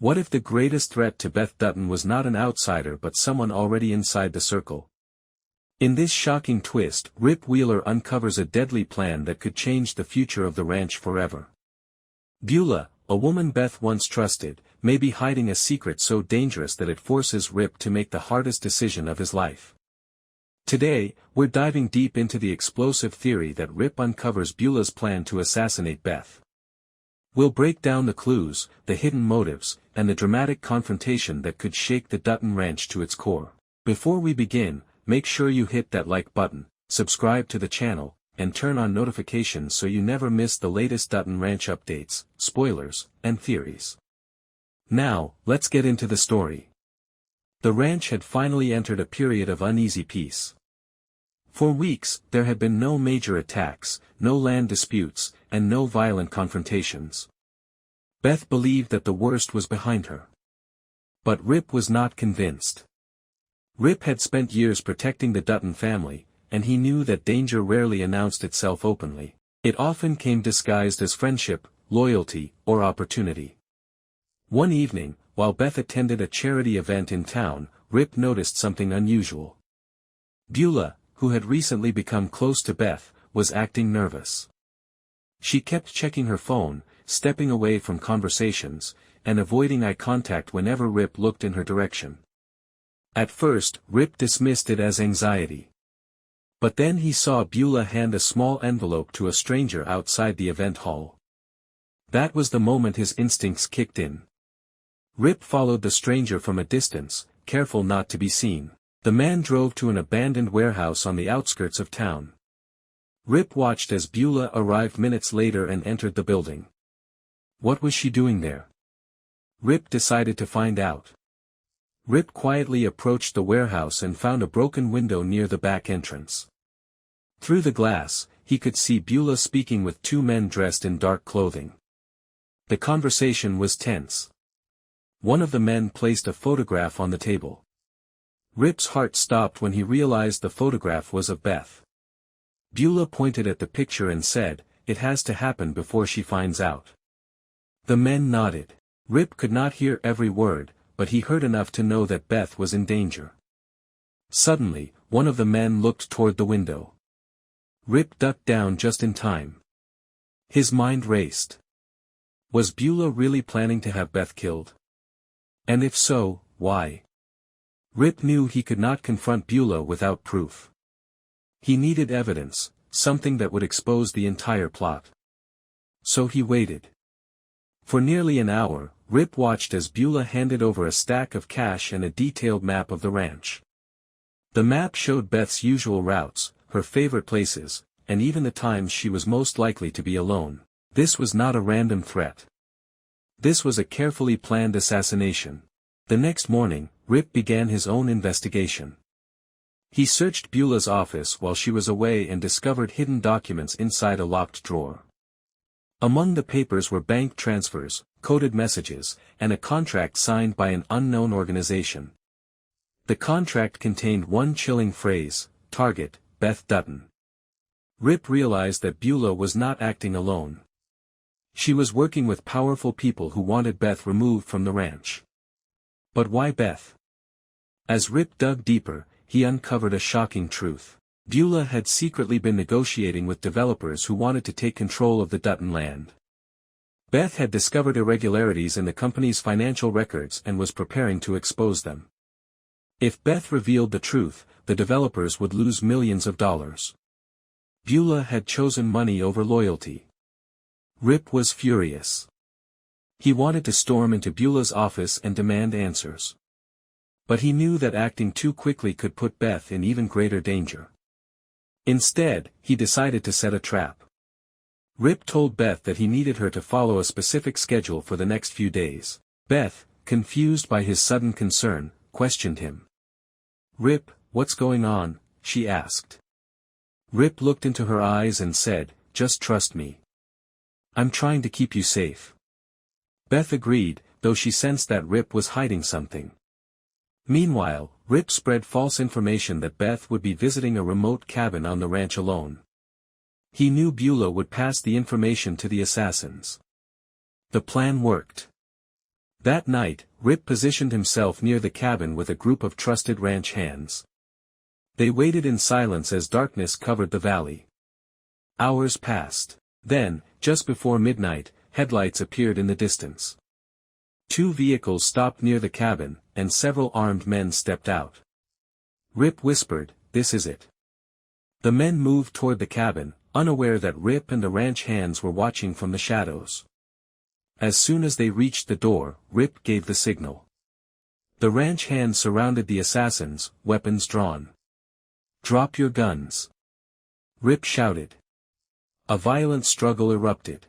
What if the greatest threat to Beth Dutton was not an outsider but someone already inside the circle? In this shocking twist, Rip Wheeler uncovers a deadly plan that could change the future of the ranch forever. Beulah, a woman Beth once trusted, may be hiding a secret so dangerous that it forces Rip to make the hardest decision of his life. Today, we're diving deep into the explosive theory that Rip uncovers Beulah's plan to assassinate Beth. We'll break down the clues, the hidden motives, and the dramatic confrontation that could shake the Dutton Ranch to its core. Before we begin, make sure you hit that like button, subscribe to the channel, and turn on notifications so you never miss the latest Dutton Ranch updates, spoilers, and theories. Now, let's get into the story. The ranch had finally entered a period of uneasy peace. For weeks, there had been no major attacks, no land disputes, and no violent confrontations. Beth believed that the worst was behind her. But Rip was not convinced. Rip had spent years protecting the Dutton family, and he knew that danger rarely announced itself openly. It often came disguised as friendship, loyalty, or opportunity. One evening, while Beth attended a charity event in town, Rip noticed something unusual. Beulah, who had recently become close to Beth, was acting nervous. She kept checking her phone, stepping away from conversations, and avoiding eye contact whenever Rip looked in her direction. At first, Rip dismissed it as anxiety. But then he saw Beulah hand a small envelope to a stranger outside the event hall. That was the moment his instincts kicked in. Rip followed the stranger from a distance, careful not to be seen. The man drove to an abandoned warehouse on the outskirts of town. Rip watched as Beulah arrived minutes later and entered the building. What was she doing there? Rip decided to find out. Rip quietly approached the warehouse and found a broken window near the back entrance. Through the glass, he could see Beulah speaking with two men dressed in dark clothing. The conversation was tense. One of the men placed a photograph on the table. Rip's heart stopped when he realized the photograph was of Beth. Beulah pointed at the picture and said, "It has to happen before she finds out." The men nodded. Rip could not hear every word, but he heard enough to know that Beth was in danger. Suddenly, one of the men looked toward the window. Rip ducked down just in time. His mind raced. Was Beulah really planning to have Beth killed? And if so, why? Rip knew he could not confront Beulah without proof. He needed evidence, something that would expose the entire plot. So he waited. For nearly an hour, Rip watched as Beulah handed over a stack of cash and a detailed map of the ranch. The map showed Beth's usual routes, her favorite places, and even the times she was most likely to be alone. This was not a random threat. This was a carefully planned assassination. The next morning, Rip began his own investigation. He searched Beulah's office while she was away and discovered hidden documents inside a locked drawer. Among the papers were bank transfers, coded messages, and a contract signed by an unknown organization. The contract contained one chilling phrase, "Target, Beth Dutton." Rip realized that Beulah was not acting alone. She was working with powerful people who wanted Beth removed from the ranch. But why Beth? As Rip dug deeper, he uncovered a shocking truth. Beulah had secretly been negotiating with developers who wanted to take control of the Dutton land. Beth had discovered irregularities in the company's financial records and was preparing to expose them. If Beth revealed the truth, the developers would lose millions of dollars. Beulah had chosen money over loyalty. Rip was furious. He wanted to storm into Beulah's office and demand answers. But he knew that acting too quickly could put Beth in even greater danger. Instead, he decided to set a trap. Rip told Beth that he needed her to follow a specific schedule for the next few days. Beth, confused by his sudden concern, questioned him. "Rip, what's going on?" she asked. Rip looked into her eyes and said, "Just trust me. I'm trying to keep you safe." Beth agreed, though she sensed that Rip was hiding something. Meanwhile, Rip spread false information that Beth would be visiting a remote cabin on the ranch alone. He knew Beulah would pass the information to the assassins. The plan worked. That night, Rip positioned himself near the cabin with a group of trusted ranch hands. They waited in silence as darkness covered the valley. Hours passed. Then, just before midnight, headlights appeared in the distance. 2 vehicles stopped near the cabin, and several armed men stepped out. Rip whispered, "This is it." The men moved toward the cabin, unaware that Rip and the ranch hands were watching from the shadows. As soon as they reached the door, Rip gave the signal. The ranch hands surrounded the assassins, weapons drawn. "Drop your guns!" Rip shouted. A violent struggle erupted.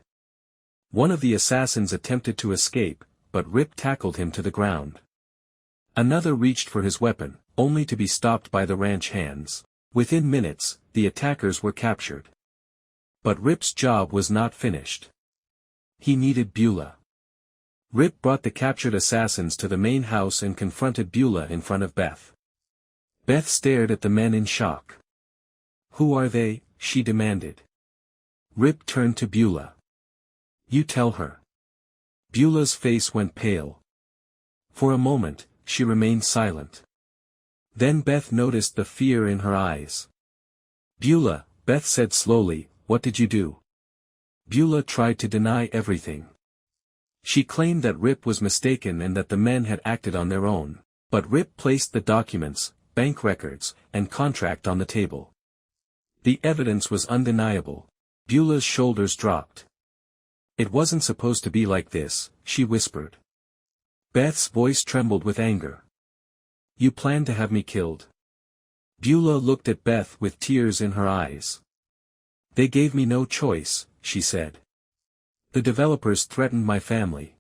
One of the assassins attempted to escape, but Rip tackled him to the ground. Another reached for his weapon, only to be stopped by the ranch hands. Within minutes, the attackers were captured. But Rip's job was not finished. He needed Beulah. Rip brought the captured assassins to the main house and confronted Beulah in front of Beth. Beth stared at the men in shock. "Who are they?" she demanded. Rip turned to Beulah. "You tell her." Beulah's face went pale. For a moment, she remained silent. Then Beth noticed the fear in her eyes. "Beulah," Beth said slowly, "what did you do?" Beulah tried to deny everything. She claimed that Rip was mistaken and that the men had acted on their own. But Rip placed the documents, bank records, and contract on the table. The evidence was undeniable. Beulah's shoulders dropped. "It wasn't supposed to be like this," she whispered. Beth's voice trembled with anger. "You planned to have me killed." Beulah looked at Beth with tears in her eyes. "They gave me no choice," she said. "The developers threatened my family.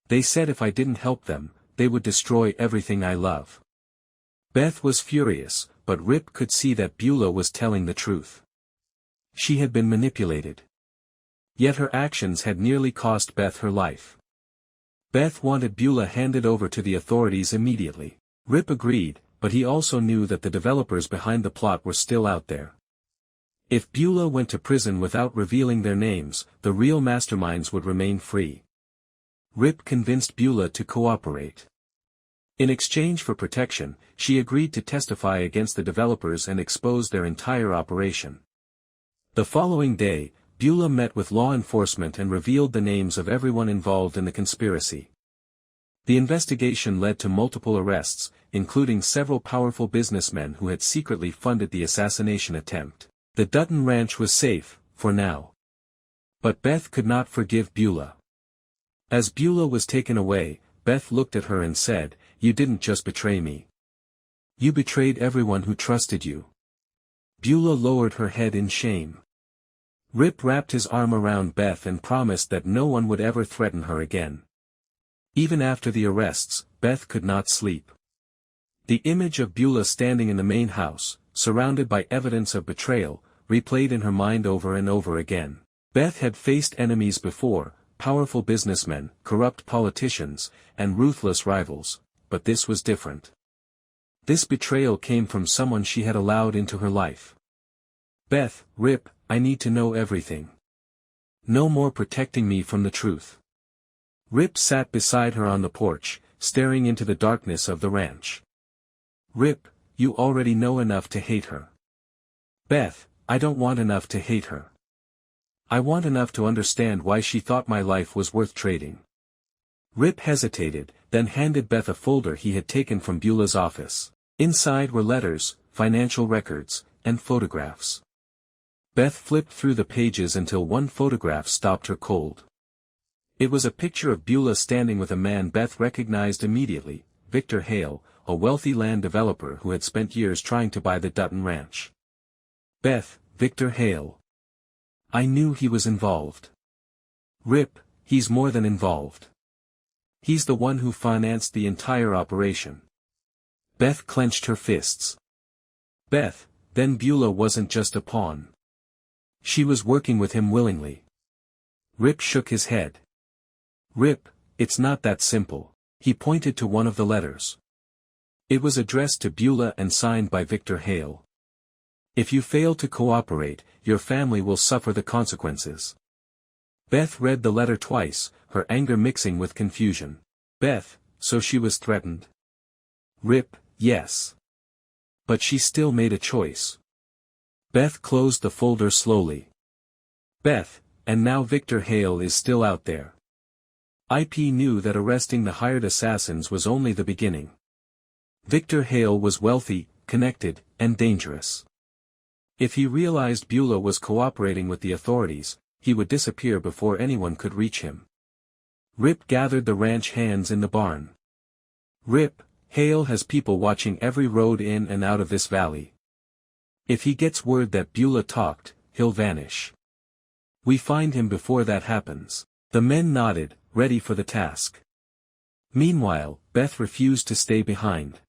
They said if I didn't help them, they would destroy everything I love." Beth was furious, but Rip could see that Beulah was telling the truth. She had been manipulated. Yet her actions had nearly cost Beth her life. Beth wanted Beulah handed over to the authorities immediately. Rip agreed, but he also knew that the developers behind the plot were still out there. If Beulah went to prison without revealing their names, the real masterminds would remain free. Rip convinced Beulah to cooperate. In exchange for protection, she agreed to testify against the developers and expose their entire operation. The following day, Beulah met with law enforcement and revealed the names of everyone involved in the conspiracy. The investigation led to multiple arrests, including several powerful businessmen who had secretly funded the assassination attempt. The Dutton Ranch was safe, for now. But Beth could not forgive Beulah. As Beulah was taken away, Beth looked at her and said, "You didn't just betray me. You betrayed everyone who trusted you." Beulah lowered her head in shame. Rip wrapped his arm around Beth and promised that no one would ever threaten her again. Even after the arrests, Beth could not sleep. The image of Beulah standing in the main house, surrounded by evidence of betrayal, replayed in her mind over and over again. Beth had faced enemies before, powerful businessmen, corrupt politicians, and ruthless rivals, but this was different. This betrayal came from someone she had allowed into her life. "Beth, Rip, I need to know everything. No more protecting me from the truth." Rip sat beside her on the porch, staring into the darkness of the ranch. "Rip, you already know enough to hate her." "Beth, I don't want enough to hate her. I want enough to understand why she thought my life was worth trading." Rip hesitated, then handed Beth a folder he had taken from Beulah's office. Inside were letters, financial records, and photographs. Beth flipped through the pages until one photograph stopped her cold. It was a picture of Beulah standing with a man Beth recognized immediately, Victor Hale, a wealthy land developer who had spent years trying to buy the Dutton Ranch. "Beth, Victor Hale. I knew he was involved." "Rip, he's more than involved. He's the one who financed the entire operation." Beth clenched her fists. "Beth, then Beulah wasn't just a pawn. She was working with him willingly." Rip shook his head. "Rip, it's not that simple." He pointed to one of the letters. It was addressed to Beulah and signed by Victor Hale. "If you fail to cooperate, your family will suffer the consequences." Beth read the letter twice, her anger mixing with confusion. Beth, so she was threatened. Rip, yes. But she still made a choice. Beth closed the folder slowly. Beth, and now Victor Hale is still out there. IP knew that arresting the hired assassins was only the beginning. Victor Hale was wealthy, connected, and dangerous. If he realized Beulah was cooperating with the authorities, he would disappear before anyone could reach him. Rip gathered the ranch hands in the barn. Rip, Hale has people watching every road in and out of this valley. If he gets word that Beulah talked, he'll vanish. We find him before that happens. The men nodded, ready for the task. Meanwhile, Beth refused to stay behind.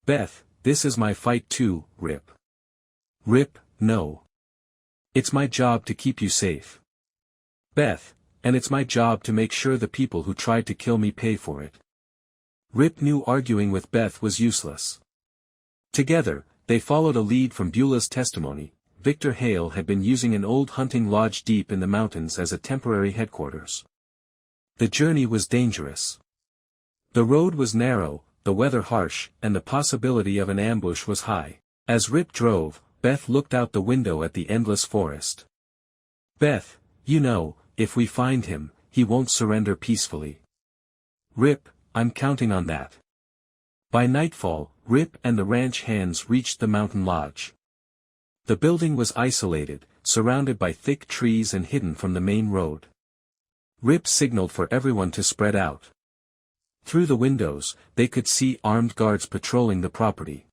Beth, this is my fight too, Rip. Rip, no. It's my job to keep you safe. Beth, and it's my job to make sure the people who tried to kill me pay for it. Rip knew arguing with Beth was useless. Together, they followed a lead from Beulah's testimony. Victor Hale had been using an old hunting lodge deep in the mountains as a temporary headquarters. The journey was dangerous. The road was narrow, the weather harsh, and the possibility of an ambush was high. As Rip drove, Beth looked out the window at the endless forest. Beth, you know, if we find him, he won't surrender peacefully. Rip, I'm counting on that. By nightfall, Rip and the ranch hands reached the mountain lodge. The building was isolated, surrounded by thick trees and hidden from the main road. Rip signaled for everyone to spread out. Through the windows, they could see armed guards patrolling the property.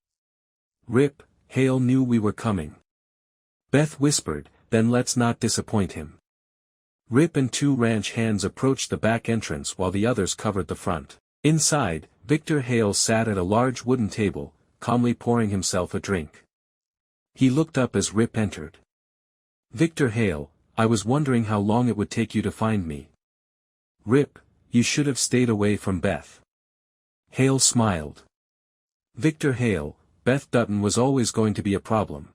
Rip, Hale knew we were coming. Beth whispered, then let's not disappoint him. Rip and two ranch hands approached the back entrance while the others covered the front. Inside, Victor Hale sat at a large wooden table, calmly pouring himself a drink. He looked up as Rip entered. Victor Hale, I was wondering how long it would take you to find me. Rip, you should have stayed away from Beth. Hale smiled. Victor Hale, Beth Dutton was always going to be a problem.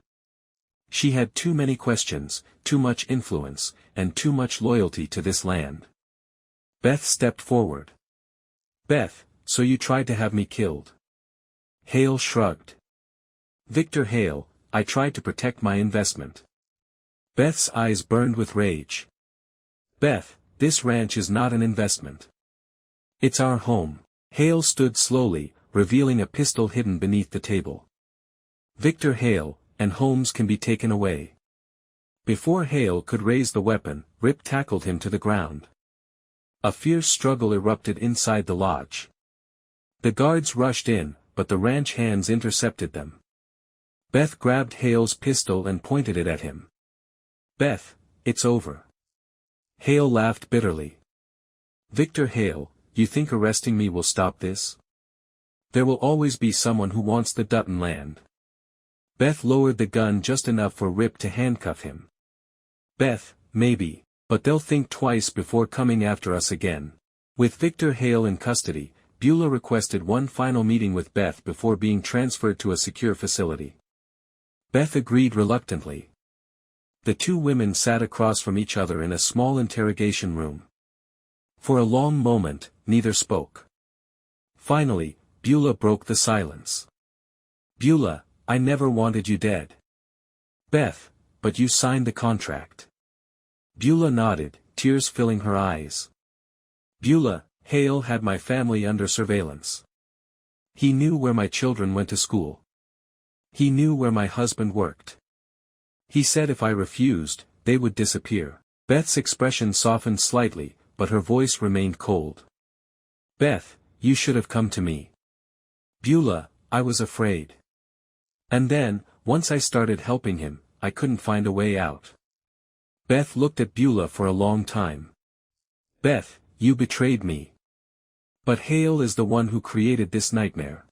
She had too many questions, too much influence, and too much loyalty to this land. Beth stepped forward. Beth, so you tried to have me killed. Hale shrugged. Victor Hale, I tried to protect my investment. Beth's eyes burned with rage. Beth, this ranch is not an investment. It's our home. Hale stood slowly, revealing a pistol hidden beneath the table. Victor Hale, and homes can be taken away. Before Hale could raise the weapon, Rip tackled him to the ground. A fierce struggle erupted inside the lodge. The guards rushed in, but the ranch hands intercepted them. Beth grabbed Hale's pistol and pointed it at him. Beth, it's over. Hale laughed bitterly. Victor Hale, you think arresting me will stop this? There will always be someone who wants the Dutton land. Beth lowered the gun just enough for Rip to handcuff him. Beth, maybe, but they'll think twice before coming after us again. With Victor Hale in custody, Beulah requested one final meeting with Beth before being transferred to a secure facility. Beth agreed reluctantly. The two women sat across from each other in a small interrogation room. For a long moment, neither spoke. Finally, Beulah broke the silence. Beulah, I never wanted you dead. Beth, but you signed the contract. Beulah nodded, tears filling her eyes. Beulah, Hale had my family under surveillance. He knew where my children went to school. He knew where my husband worked. He said if I refused, they would disappear. Beth's expression softened slightly, but her voice remained cold. Beth, you should have come to me. Beulah, I was afraid. And then, once I started helping him, I couldn't find a way out. Beth looked at Beulah for a long time. Beth, you betrayed me. But Hale is the one who created this nightmare.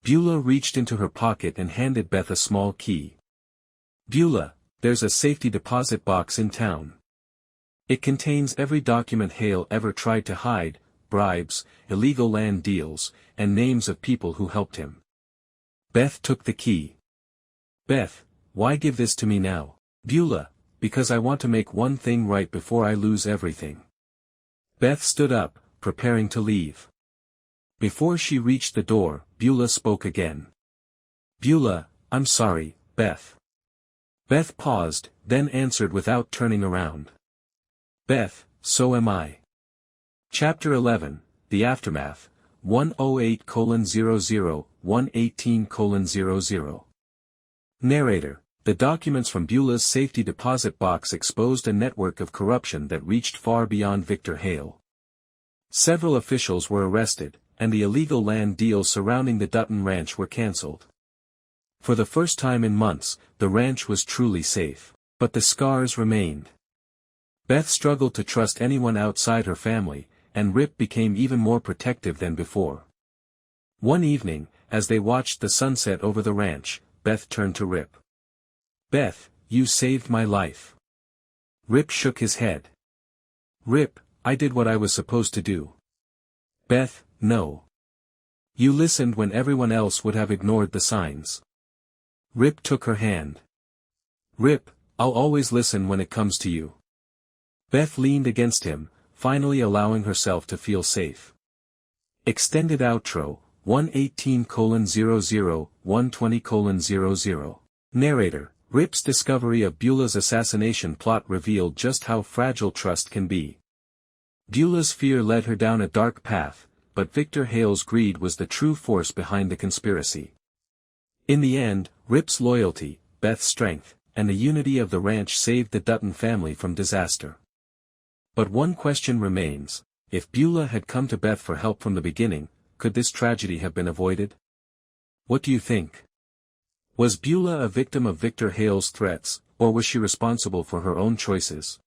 Beulah reached into her pocket and handed Beth a small key. Beulah, there's a safety deposit box in town. It contains every document Hale ever tried to hide, bribes, illegal land deals, and names of people who helped him. Beth took the key. Beth, why give this to me now? Beulah, because I want to make one thing right before I lose everything. Beth stood up, preparing to leave. Before she reached the door, Beulah spoke again. "Beulah, I'm sorry, Beth." Beth paused, then answered without turning around. "Beth, so am I." Chapter 11, The Aftermath, 108:00, 118:00. Narrator: The documents from Beulah's safety deposit box exposed a network of corruption that reached far beyond Victor Hale. Several officials were arrested, and the illegal land deals surrounding the Dutton Ranch were cancelled. For the first time in months, the ranch was truly safe. But the scars remained. Beth struggled to trust anyone outside her family, and Rip became even more protective than before. One evening, as they watched the sunset over the ranch, Beth turned to Rip. "Beth, you saved my life." Rip shook his head. "Rip, I did what I was supposed to do." "Beth, no. You listened when everyone else would have ignored the signs." Rip took her hand. "Rip, I'll always listen when it comes to you." Beth leaned against him, finally allowing herself to feel safe. Extended outro, 118:00, 120:00. Narrator: Rip's discovery of Beulah's assassination plot revealed just how fragile trust can be. Beulah's fear led her down a dark path, but Victor Hale's greed was the true force behind the conspiracy. In the end, Rip's loyalty, Beth's strength, and the unity of the ranch saved the Dutton family from disaster. But one question remains: if Beulah had come to Beth for help from the beginning, could this tragedy have been avoided? What do you think? Was Beulah a victim of Victor Hale's threats, or was she responsible for her own choices?